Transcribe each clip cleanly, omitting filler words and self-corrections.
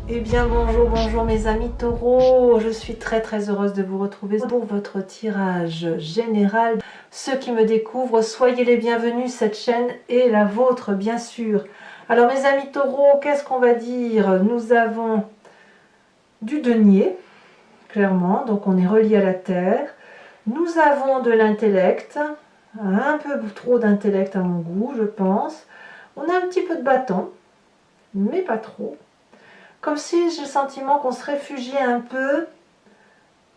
Eh bien bonjour, bonjour mes amis taureaux, je suis très heureuse de vous retrouver pour votre tirage général. Ceux qui me découvrent, soyez les bienvenus, cette chaîne est la vôtre bien sûr. Alors mes amis taureaux, qu'est-ce qu'on va dire? Nous avons du denier, clairement, donc on est relié à la terre. Nous avons de l'intellect, un peu trop d'intellect à mon goût je pense. On a un petit peu de bâton, mais pas trop. Comme si j'ai le sentiment qu'on se réfugie un peu,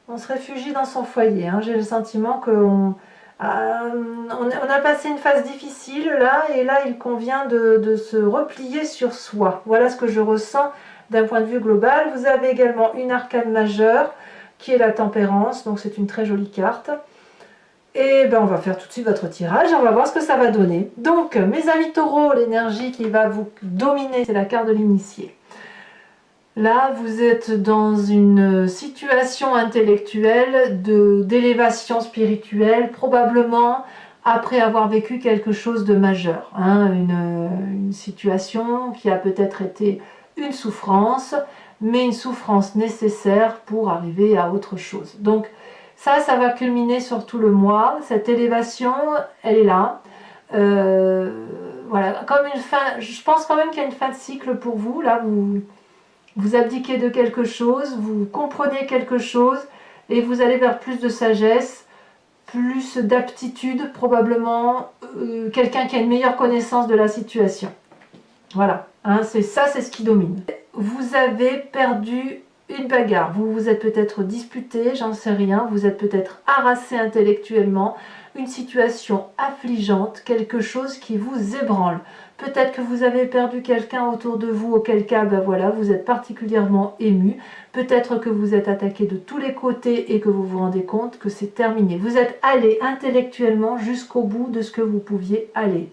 on se réfugie dans son foyer. J'ai le sentiment qu'on on a passé une phase difficile là, et là il convient de se replier sur soi. Voilà ce que je ressens d'un point de vue global. Vous avez également une arcane majeure qui est la tempérance, donc c'est une très jolie carte. Et ben on va faire tout de suite votre tirage, on va voir ce que ça va donner. Donc mes amis taureaux, l'énergie qui va vous dominer, c'est la carte de l'initié. Là, vous êtes dans une situation intellectuelle d'élévation spirituelle, probablement après avoir vécu quelque chose de majeur. Une situation qui a peut-être été une souffrance, mais une souffrance nécessaire pour arriver à autre chose. Donc ça va culminer sur tout le mois. Cette élévation, elle est là. Voilà, comme une fin, je pense quand même qu'il y a une fin de cycle pour vous. Là, vous abdiquez de quelque chose, vous comprenez quelque chose et vous allez vers plus de sagesse, plus d'aptitude, probablement quelqu'un qui a une meilleure connaissance de la situation. Voilà, c'est ce qui domine. Vous avez perdu une bagarre, vous vous êtes peut-être disputé, j'en sais rien, vous êtes peut-être harassé intellectuellement, une situation affligeante, quelque chose qui vous ébranle. Peut-être que vous avez perdu quelqu'un autour de vous, auquel cas, ben voilà, vous êtes particulièrement ému. Peut-être que vous êtes attaqué de tous les côtés et que vous vous rendez compte que c'est terminé. Vous êtes allé intellectuellement jusqu'au bout de ce que vous pouviez aller.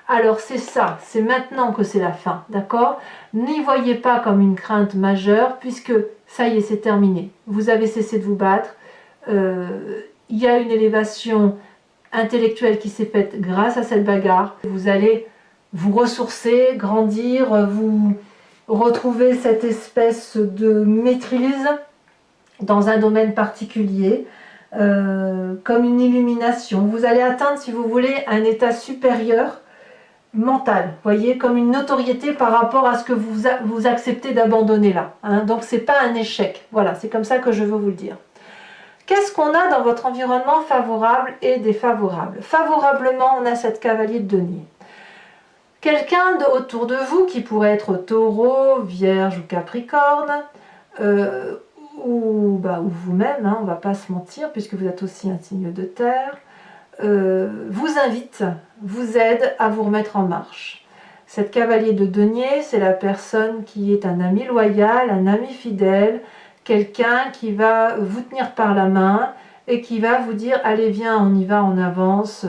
Alors c'est ça, c'est maintenant que c'est la fin, d'accord? N'y voyez pas comme une crainte majeure, puisque ça y est, c'est terminé. Vous avez cessé de vous battre. Il y a une élévation intellectuelle qui s'est faite grâce à cette bagarre. Vous allez vous ressourcer, grandir, vous retrouver cette espèce de maîtrise dans un domaine particulier, comme une illumination. Vous allez atteindre, si vous voulez, un état supérieur mental, voyez, comme une notoriété par rapport à ce que vous acceptez d'abandonner là. Donc c'est pas un échec. Voilà, c'est comme ça que je veux vous le dire. Qu'est-ce qu'on a dans votre environnement favorable et défavorable? Favorablement, on a cette cavalier de denier. Quelqu'un autour de vous qui pourrait être Taureau, Vierge ou Capricorne, ou vous-même, on ne va pas se mentir, puisque vous êtes aussi un signe de terre, vous invite, vous aide à vous remettre en marche. Cette cavalier de denier, c'est la personne qui est un ami loyal, un ami fidèle, quelqu'un qui va vous tenir par la main et qui va vous dire allez viens, on y va, on avance,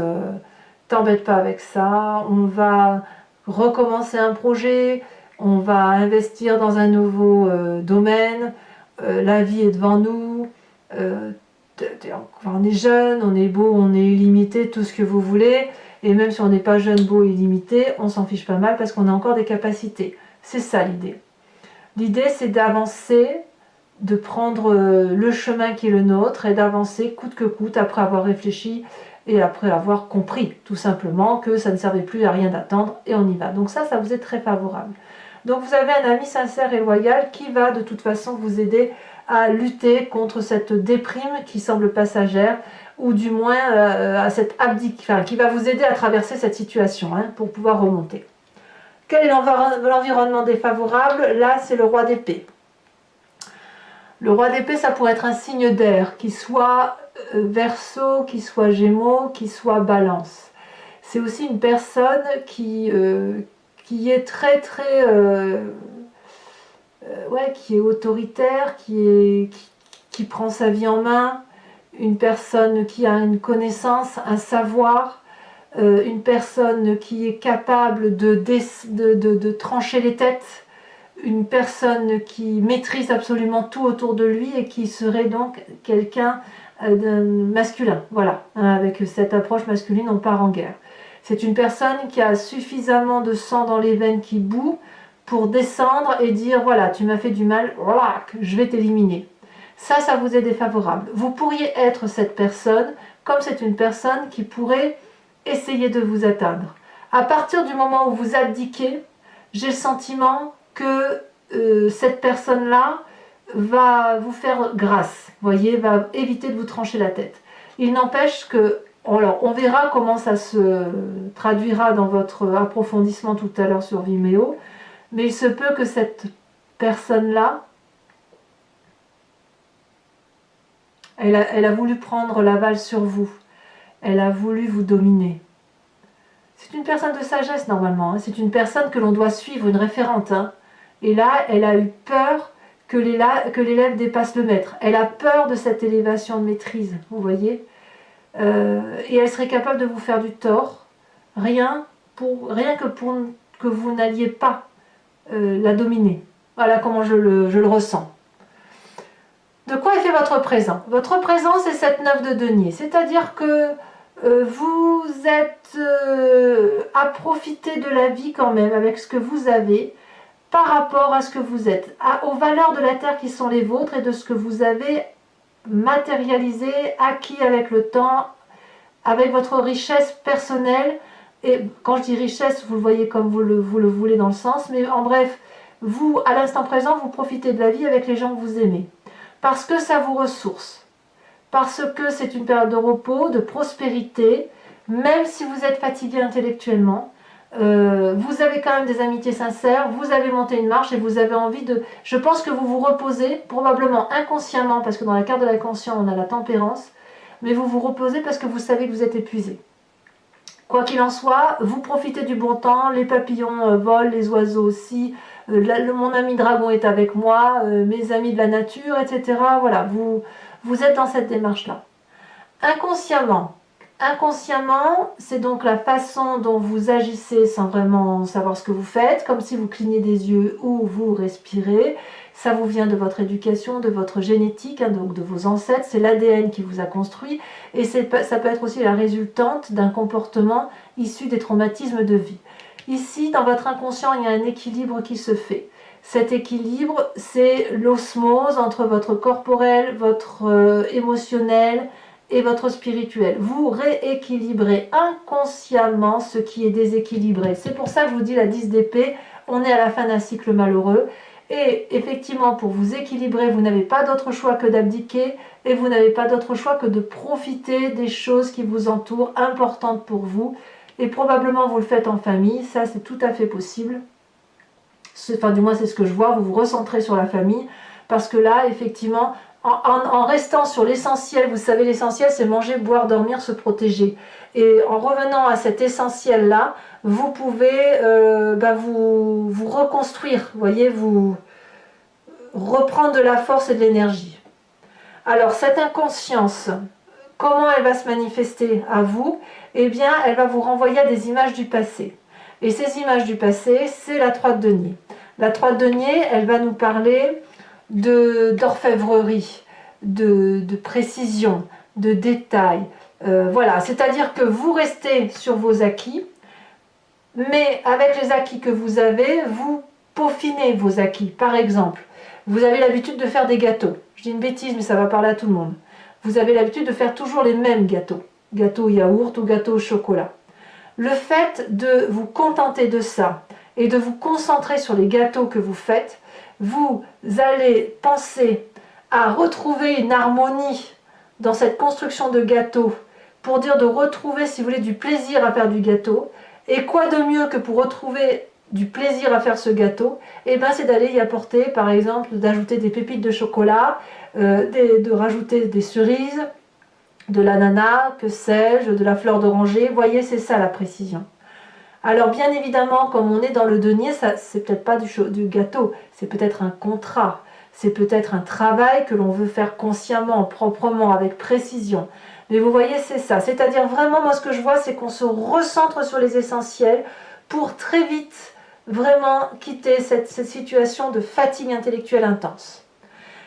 t'embête pas avec ça, on va recommencer un projet, on va investir dans un nouveau domaine, la vie est devant nous, on est jeune, on est beau, on est illimité, tout ce que vous voulez, et même si on n'est pas jeune, beau, illimité, on s'en fiche pas mal parce qu'on a encore des capacités. C'est ça l'idée. L'idée c'est d'avancer, de prendre le chemin qui est le nôtre et d'avancer coûte que coûte après avoir réfléchi et après avoir compris tout simplement que ça ne servait plus à rien d'attendre et on y va. Donc ça vous est très favorable. Donc vous avez un ami sincère et loyal qui va de toute façon vous aider à lutter contre cette déprime qui semble passagère, ou du moins à cette qui va vous aider à traverser cette situation pour pouvoir remonter. Quel est l'environnement défavorable? Là c'est le roi d'épée. Le roi d'épée, ça pourrait être un signe d'air, qui soit Verseau, qui soit Gémeaux, qui soit Balance. C'est aussi une personne qui est qui est autoritaire, qui prend sa vie en main, une personne qui a une connaissance, un savoir, une personne qui est capable de trancher les têtes, une personne qui maîtrise absolument tout autour de lui et qui serait donc quelqu'un de masculin. Voilà, avec cette approche masculine, on part en guerre. C'est une personne qui a suffisamment de sang dans les veines qui bout pour descendre et dire voilà, tu m'as fait du mal, je vais t'éliminer. Ça vous est défavorable. Vous pourriez être cette personne, comme c'est une personne qui pourrait essayer de vous atteindre. À partir du moment où vous abdiquez, j'ai le sentiment que cette personne-là va vous faire grâce, voyez, va éviter de vous trancher la tête. Il n'empêche que, alors on verra comment ça se traduira dans votre approfondissement tout à l'heure sur Vimeo, mais il se peut que cette personne-là, elle a voulu prendre l'aval sur vous, elle a voulu vous dominer. C'est une personne de sagesse normalement, hein. C'est une personne que l'on doit suivre, une référente, hein. Et là, elle a eu peur que l'élève dépasse le maître. Elle a peur de cette élévation de maîtrise, vous voyez. Et elle serait capable de vous faire du tort, rien que pour que vous n'alliez pas la dominer. Voilà comment je le ressens. De quoi est fait votre présent? Votre présent, c'est cette 9 de denier. C'est-à-dire que vous êtes à profiter de la vie quand même avec ce que vous avez par rapport à ce que vous êtes, aux valeurs de la terre qui sont les vôtres et de ce que vous avez matérialisé, acquis avec le temps, avec votre richesse personnelle. Et quand je dis richesse, vous le voyez comme vous le voulez dans le sens, mais en bref, vous, à l'instant présent, vous profitez de la vie avec les gens que vous aimez. Parce que ça vous ressource. Parce que c'est une période de repos, de prospérité, même si vous êtes fatigué intellectuellement. Vous avez quand même des amitiés sincères, vous avez monté une marche et vous avez envie de... Je pense que vous vous reposez, probablement inconsciemment, parce que dans la carte de l'inconscient, on a la tempérance, mais vous vous reposez parce que vous savez que vous êtes épuisé. Quoi qu'il en soit, vous profitez du bon temps, les papillons volent, les oiseaux aussi, mon ami dragon est avec moi, mes amis de la nature, etc. Voilà, vous êtes dans cette démarche-là. Inconsciemment, c'est donc la façon dont vous agissez sans vraiment savoir ce que vous faites, comme si vous clignez des yeux ou vous respirez. Ça vous vient de votre éducation, de votre génétique, hein, donc de vos ancêtres, c'est l'ADN qui vous a construit, et ça peut être aussi la résultante d'un comportement issu des traumatismes de vie. Ici, dans votre inconscient, il y a un équilibre qui se fait. Cet équilibre, c'est l'osmose entre votre corporel, votre émotionnel et votre spirituel. Vous rééquilibrez inconsciemment ce qui est déséquilibré. C'est pour ça que je vous dis la 10 d'épée, on est à la fin d'un cycle malheureux. Et effectivement, pour vous équilibrer, vous n'avez pas d'autre choix que d'abdiquer et vous n'avez pas d'autre choix que de profiter des choses qui vous entourent, importantes pour vous. Et probablement vous le faites en famille, ça c'est tout à fait possible. Enfin du moins c'est ce que je vois, vous vous recentrez sur la famille, parce que là effectivement, en restant sur l'essentiel, vous savez l'essentiel c'est manger, boire, dormir, se protéger. Et en revenant à cet essentiel là, vous pouvez vous reconstruire, voyez, vous reprendre de la force et de l'énergie. Alors cette inconscience, comment elle va se manifester à vous? Eh bien, elle va vous renvoyer à des images du passé. Et ces images du passé, c'est la 3 de denier. La 3 de denier, elle va nous parler d'orfèvrerie, de précision, de détails. Voilà, c'est-à-dire que vous restez sur vos acquis, mais avec les acquis que vous avez, vous peaufinez vos acquis. Par exemple, vous avez l'habitude de faire des gâteaux. Je dis une bêtise, mais ça va parler à tout le monde. Vous avez l'habitude de faire toujours les mêmes gâteaux. Gâteau au yaourt ou gâteau au chocolat. Le fait de vous contenter de ça et de vous concentrer sur les gâteaux que vous faites, vous allez penser à retrouver une harmonie dans cette construction de gâteau pour dire de retrouver, si vous voulez, du plaisir à faire du gâteau. Et quoi de mieux que pour retrouver du plaisir à faire ce gâteau? Eh bien, c'est d'aller y apporter, par exemple, d'ajouter des pépites de chocolat, de rajouter des cerises, de l'ananas, que sais-je, de la fleur d'oranger. Vous voyez, c'est ça la précision. Alors bien évidemment, comme on est dans le denier, c'est peut-être pas du gâteau, c'est peut-être un contrat, c'est peut-être un travail que l'on veut faire consciemment, proprement, avec précision. Mais vous voyez, c'est ça. C'est-à-dire vraiment, moi ce que je vois, c'est qu'on se recentre sur les essentiels pour très vite vraiment quitter cette situation de fatigue intellectuelle intense.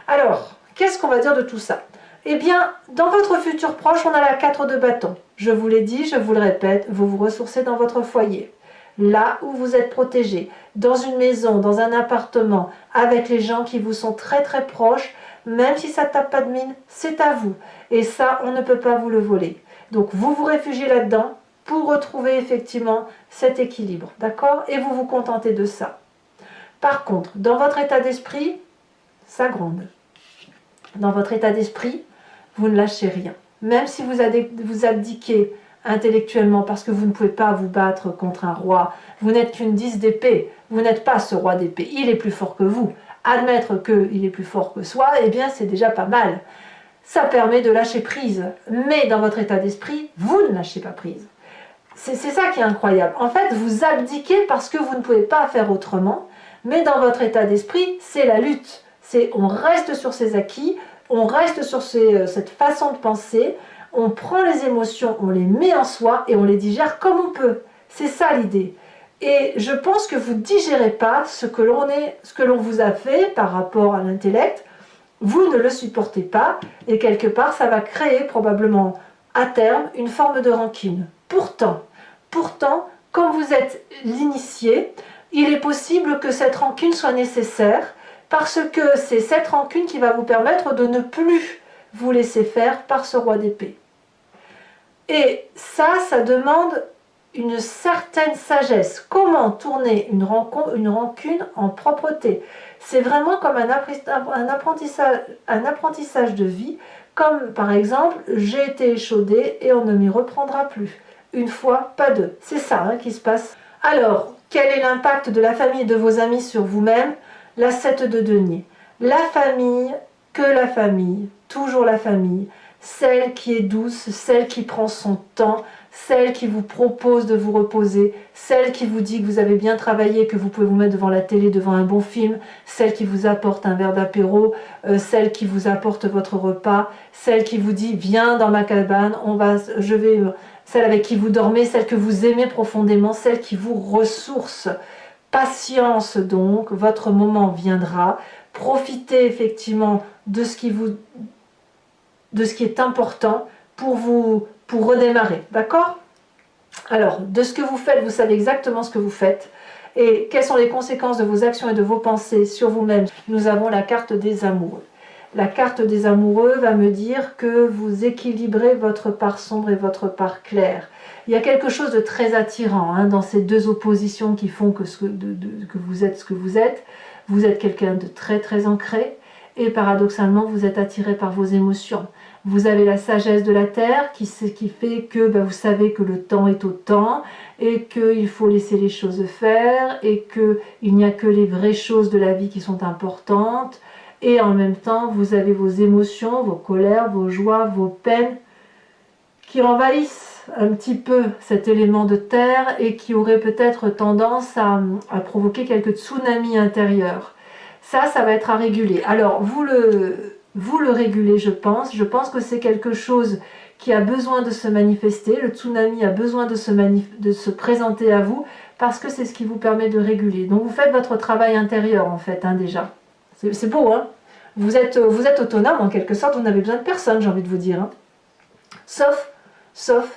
Alors, qu'est-ce qu'on va dire de tout ça? Eh bien, dans votre futur proche, on a la 4 de bâton. Je vous l'ai dit, je vous le répète, vous vous ressourcez dans votre foyer. là où vous êtes protégé, dans une maison, dans un appartement, avec les gens qui vous sont très très proches, même si ça ne tape pas de mine, c'est à vous. Et ça, on ne peut pas vous le voler. Donc vous vous réfugiez là-dedans pour retrouver effectivement cet équilibre, d'accord? Et vous vous contentez de ça. Par contre, dans votre état d'esprit, ça gronde. Dans votre état d'esprit, vous ne lâchez rien. Même si vous abdiquez intellectuellement parce que vous ne pouvez pas vous battre contre un roi, vous n'êtes qu'une 10 d'épée, vous n'êtes pas ce roi d'épée, il est plus fort que vous. Admettre qu'il est plus fort que soi, eh bien c'est déjà pas mal. Ça permet de lâcher prise. Mais dans votre état d'esprit, vous ne lâchez pas prise. C'est ça qui est incroyable. En fait, vous abdiquez parce que vous ne pouvez pas faire autrement, mais dans votre état d'esprit, c'est la lutte. On reste sur ses acquis, on reste sur cette façon de penser, on prend les émotions, on les met en soi et on les digère comme on peut. C'est ça l'idée. Et je pense que vous ne digérez pas ce que l'on vous a fait par rapport à l'intellect. Vous ne le supportez pas et quelque part ça va créer probablement à terme une forme de rancune. Pourtant, quand vous êtes l'initié, il est possible que cette rancune soit nécessaire parce que c'est cette rancune qui va vous permettre de ne plus vous laisser faire par ce roi d'épée. Et ça demande une certaine sagesse. Comment tourner une rancune en propreté? C'est vraiment comme un apprentissage de vie, comme par exemple, j'ai été échaudé et on ne m'y reprendra plus. Une fois, pas deux. C'est ça qui se passe. Alors, quel est l'impact de la famille et de vos amis sur vous-même? La 7 de denier. La famille, que la famille, toujours la famille, celle qui est douce, celle qui prend son temps, celle qui vous propose de vous reposer, celle qui vous dit que vous avez bien travaillé, que vous pouvez vous mettre devant la télé, devant un bon film, celle qui vous apporte un verre d'apéro, celle qui vous apporte votre repas, celle qui vous dit viens dans ma cabane, celle avec qui vous dormez, celle que vous aimez profondément, celle qui vous ressource. Patience donc, votre moment viendra. Profitez effectivement de ce qui est important pour redémarrer, d'accord? Alors, de ce que vous faites, vous savez exactement ce que vous faites et quelles sont les conséquences de vos actions et de vos pensées sur vous-même. Nous avons la carte des amoureux. La carte des amoureux va me dire que vous équilibrez votre part sombre et votre part claire. Il y a quelque chose de très attirant dans ces deux oppositions qui font que vous êtes ce que vous êtes. Vous êtes quelqu'un de très très ancré et paradoxalement vous êtes attiré par vos émotions. Vous avez la sagesse de la terre qui fait que vous savez que le temps est au temps et qu'il faut laisser les choses faire et qu'il n'y a que les vraies choses de la vie qui sont importantes. Et en même temps, vous avez vos émotions, vos colères, vos joies, vos peines qui envahissent un petit peu cet élément de terre et qui auraient peut-être tendance à provoquer quelques tsunamis intérieurs. Ça va être à réguler. Alors, vous le régulez, je pense. Je pense que c'est quelque chose qui a besoin de se manifester. Le tsunami a besoin de se présenter à vous parce que c'est ce qui vous permet de réguler. Donc, vous faites votre travail intérieur, en fait, déjà. C'est beau, hein? Vous êtes autonome, en quelque sorte. Vous n'avez besoin de personne, j'ai envie de vous dire. Sauf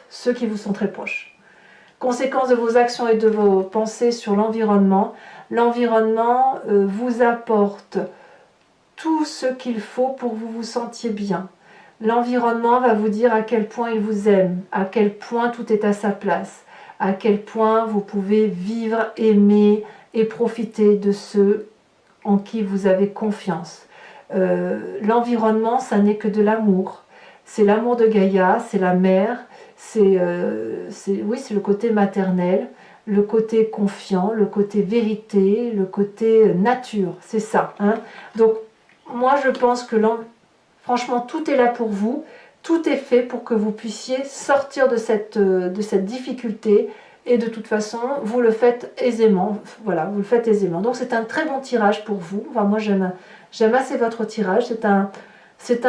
ceux qui vous sont très proches. Conséquence de vos actions et de vos pensées sur l'environnement. L'environnement vous apporte tout ce qu'il faut pour que vous vous sentiez bien. L'environnement va vous dire à quel point il vous aime, à quel point tout est à sa place, à quel point vous pouvez vivre, aimer et profiter de ceux en qui vous avez confiance. L'environnement, ça n'est que de l'amour. C'est l'amour de Gaïa, c'est la mère, c'est le côté maternel, le côté confiant, le côté vérité, le côté nature, c'est ça. Donc, moi je pense que franchement, tout est là pour vous, tout est fait pour que vous puissiez sortir de cette difficulté et de toute façon, vous le faites aisément. Voilà, vous le faites aisément. Donc, c'est un très bon tirage pour vous. Enfin, moi, j'aime assez votre tirage. Il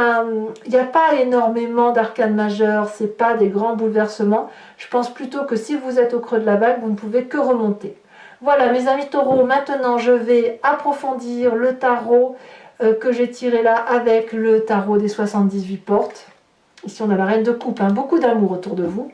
n'y a pas énormément d'arcanes majeures, c'est pas des grands bouleversements. Je pense plutôt que si vous êtes au creux de la vague, vous ne pouvez que remonter. Voilà, mes amis taureaux, maintenant je vais approfondir le tarot que j'ai tiré là avec le tarot des 78 portes. Ici on a la reine de coupe, beaucoup d'amour autour de vous.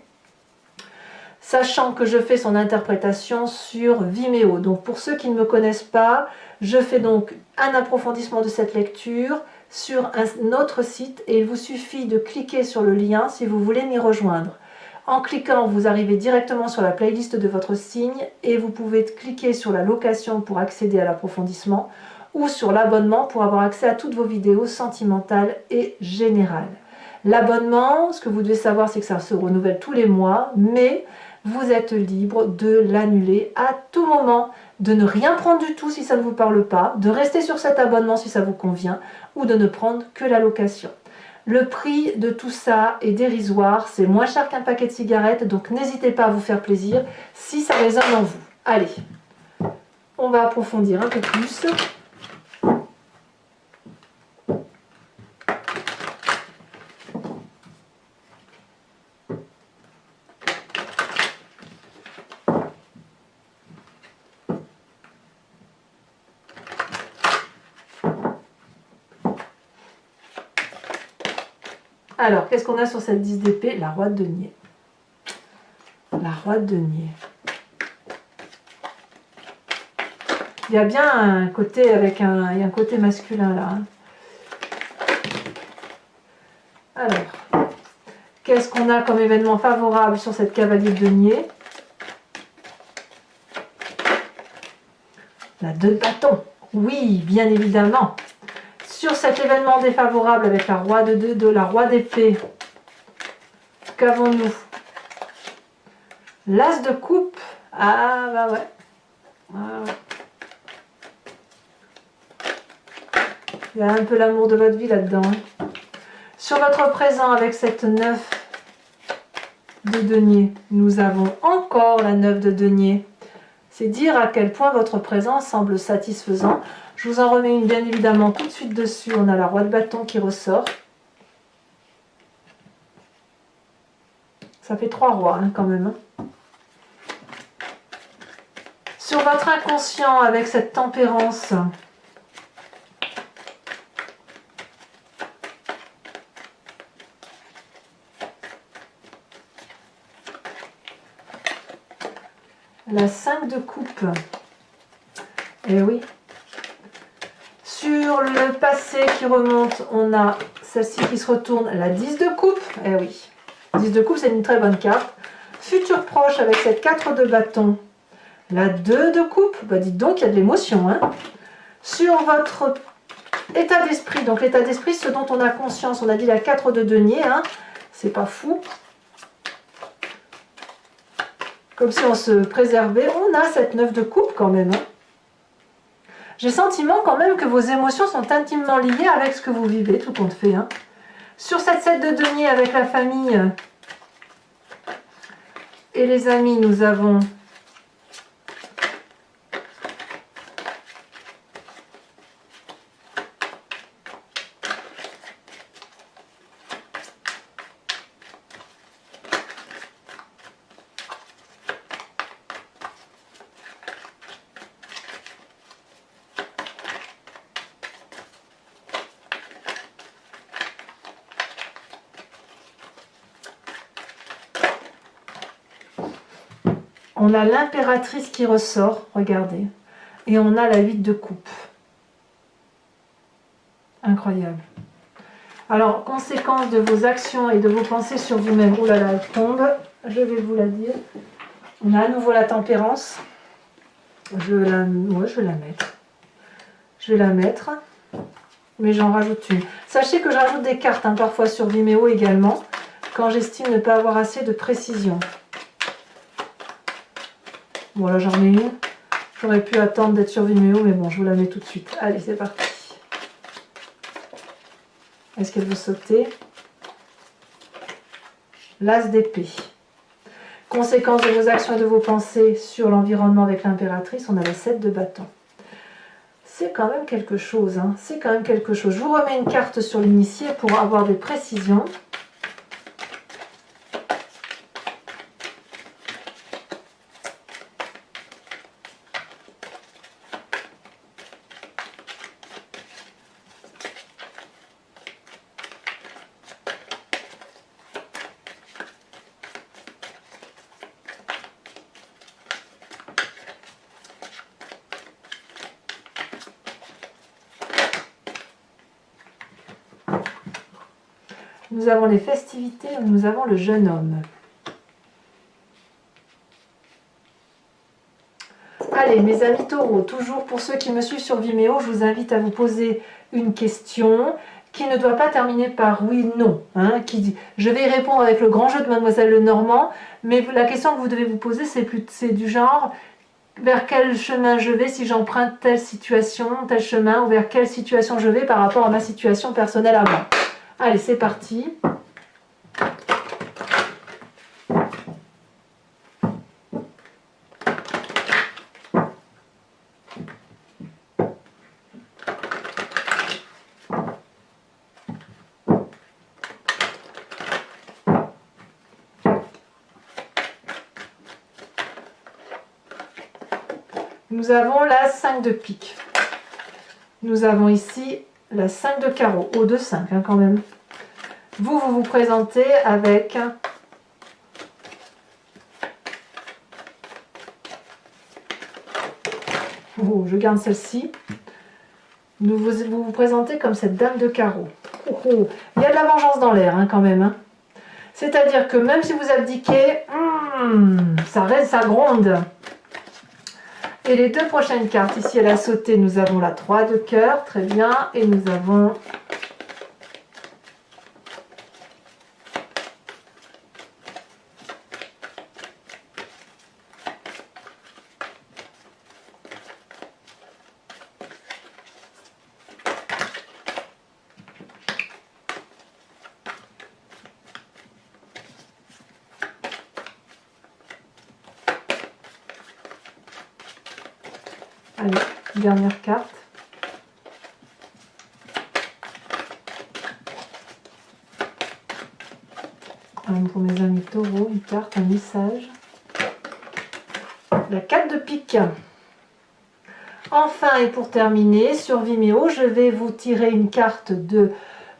sachant que je fais son interprétation sur Vimeo. Donc pour ceux qui ne me connaissent pas, je fais donc un approfondissement de cette lecture sur un autre site et il vous suffit de cliquer sur le lien si vous voulez m'y rejoindre. En cliquant, vous arrivez directement sur la playlist de votre signe et vous pouvez cliquer sur la location pour accéder à l'approfondissement ou sur l'abonnement pour avoir accès à toutes vos vidéos sentimentales et générales. L'abonnement, ce que vous devez savoir, c'est que ça se renouvelle tous les mois, mais vous êtes libre de l'annuler à tout moment, de ne rien prendre du tout si ça ne vous parle pas, de rester sur cet abonnement si ça vous convient, ou de ne prendre que la location. Le prix de tout ça est dérisoire, c'est moins cher qu'un paquet de cigarettes, donc n'hésitez pas à vous faire plaisir si ça résonne en vous. Allez, on va approfondir un peu plus. Alors, qu'est-ce qu'on a sur cette 10 d'épée? La roi de denier. La roi de denier. Il y a bien un côté avec un, il y a un côté masculin là. Alors, qu'est-ce qu'on a comme événement favorable sur cette cavalier de denier? La 2 de bâton. Oui, bien évidemment. Sur cet événement défavorable avec la roi de la roi d'épée, qu'avons-nous? L'as de coupe. Ah bah ouais. Ah ouais. Il y a un peu l'amour de votre vie là-dedans. Hein. Sur votre présent avec cette 9 de denier, nous avons encore la 9 de denier. C'est dire à quel point votre présent semble satisfaisant. Je vous en remets une bien évidemment tout de suite dessus. On a la roi de bâton qui ressort. Ça fait 3 rois hein, quand même. Hein. Sur votre inconscient avec cette tempérance, la 5 de coupe. Eh oui. Sur le passé qui remonte, on a celle-ci qui se retourne, la 10 de coupe. Eh oui. 10 de coupe, c'est une très bonne carte. Futur proche avec cette 4 de bâton. La 2 de coupe. Bah dites donc, il y a de l'émotion. Hein. Sur votre état d'esprit, donc l'état d'esprit, ce dont on a conscience, on a dit la 4 de denier. Hein. C'est pas fou. Comme si on se préservait. On a cette 9 de coupe quand même. Hein. J'ai le sentiment quand même que vos émotions sont intimement liées avec ce que vous vivez, tout compte fait. Hein. Sur cette 7 de denier avec la famille et les amis, nous avons on a l'impératrice qui ressort, regardez, et on a la 8 de coupe. Incroyable. Alors, conséquence de vos actions et de vos pensées sur vous-même. Ouh là là, elle tombe, je vais vous la dire. On a à nouveau la tempérance. Je vais la mettre. Je vais la mettre, mais j'en rajoute une. Sachez que je rajoute des cartes, hein, parfois sur Vimeo également, quand j'estime ne pas avoir assez de précision. Bon là j'en ai une, j'aurais pu attendre d'être sur Vimeo, mais bon je vous la mets tout de suite. Allez c'est parti. Est-ce qu'elle veut sauter? L'as d'épée. Conséquence de vos actions et de vos pensées sur l'environnement avec l'impératrice, on a la 7 de bâton. C'est quand même quelque chose, hein. C'est quand même quelque chose. Je vous remets une carte sur l'initié pour avoir des précisions. nous avons les festivités, nous avons le jeune homme. Allez, mes amis taureaux, toujours pour ceux qui me suivent sur Vimeo, je vous invite à vous poser une question qui ne doit pas terminer par oui, non. Hein, je vais y répondre avec le grand jeu de Mademoiselle Lenormand, mais la question que vous devez vous poser, c'est du genre, vers quel chemin je vais si j'emprunte telle situation, tel chemin, ou vers quelle situation je vais par rapport à ma situation personnelle à moi. Allez, c'est parti. Nous avons la 5 de pique. Nous avons ici la 5 de carreau, haut de 5 hein, quand même. Vous vous présentez avec oh, je garde celle-ci. Vous vous présentez comme cette dame de carreau. Oh, oh. Il y a de la vengeance dans l'air hein, quand même. Hein. C'est-à-dire que même si vous abdiquez, ça reste, ça gronde. Et les deux prochaines cartes, ici elle a sauté, nous avons la 3 de cœur, très bien, et nous avons allez, dernière carte. Pour mes amis taureaux, une carte, un message. La 4 de pique. Enfin, et pour terminer, sur Vimeo, je vais vous tirer une carte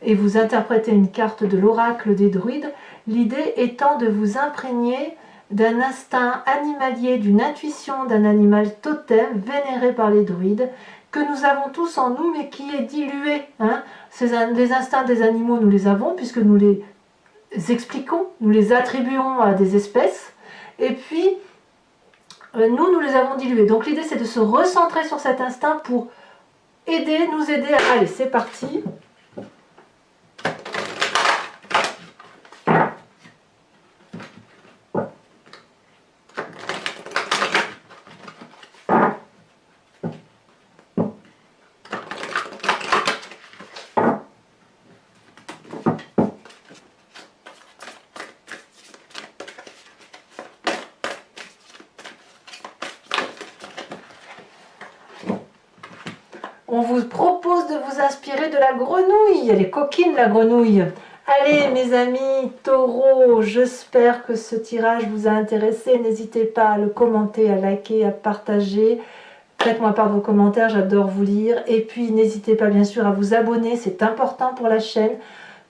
et vous interpréter une carte de l'oracle des druides. L'idée étant de vous imprégner d'un instinct animalier, d'une intuition d'un animal totem vénéré par les druides, que nous avons tous en nous, mais qui est dilué. Hein. Les instincts des animaux, nous les avons, puisque nous les expliquons, nous les attribuons à des espèces, et puis nous les avons dilués. Donc l'idée, c'est de se recentrer sur cet instinct pour nous aider. Allez, c'est parti. On vous propose de vous inspirer de la grenouille. Elle est coquine, la grenouille. Allez, mes amis taureaux, j'espère que ce tirage vous a intéressé. N'hésitez pas à le commenter, à liker, à partager. Faites-moi part de vos commentaires, j'adore vous lire. Et puis, n'hésitez pas, bien sûr, à vous abonner. C'est important pour la chaîne.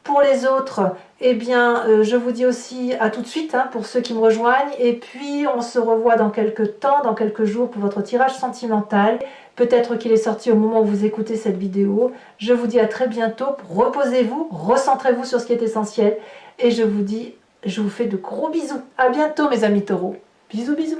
Pour les autres, eh bien, je vous dis aussi à tout de suite hein, pour ceux qui me rejoignent. Et puis, on se revoit dans quelques temps, dans quelques jours pour votre tirage sentimental. Peut-être qu'il est sorti au moment où vous écoutez cette vidéo. Je vous dis à très bientôt. Reposez-vous, recentrez-vous sur ce qui est essentiel. Et je vous dis, je vous fais de gros bisous. À bientôt, mes amis taureaux. Bisous, bisous.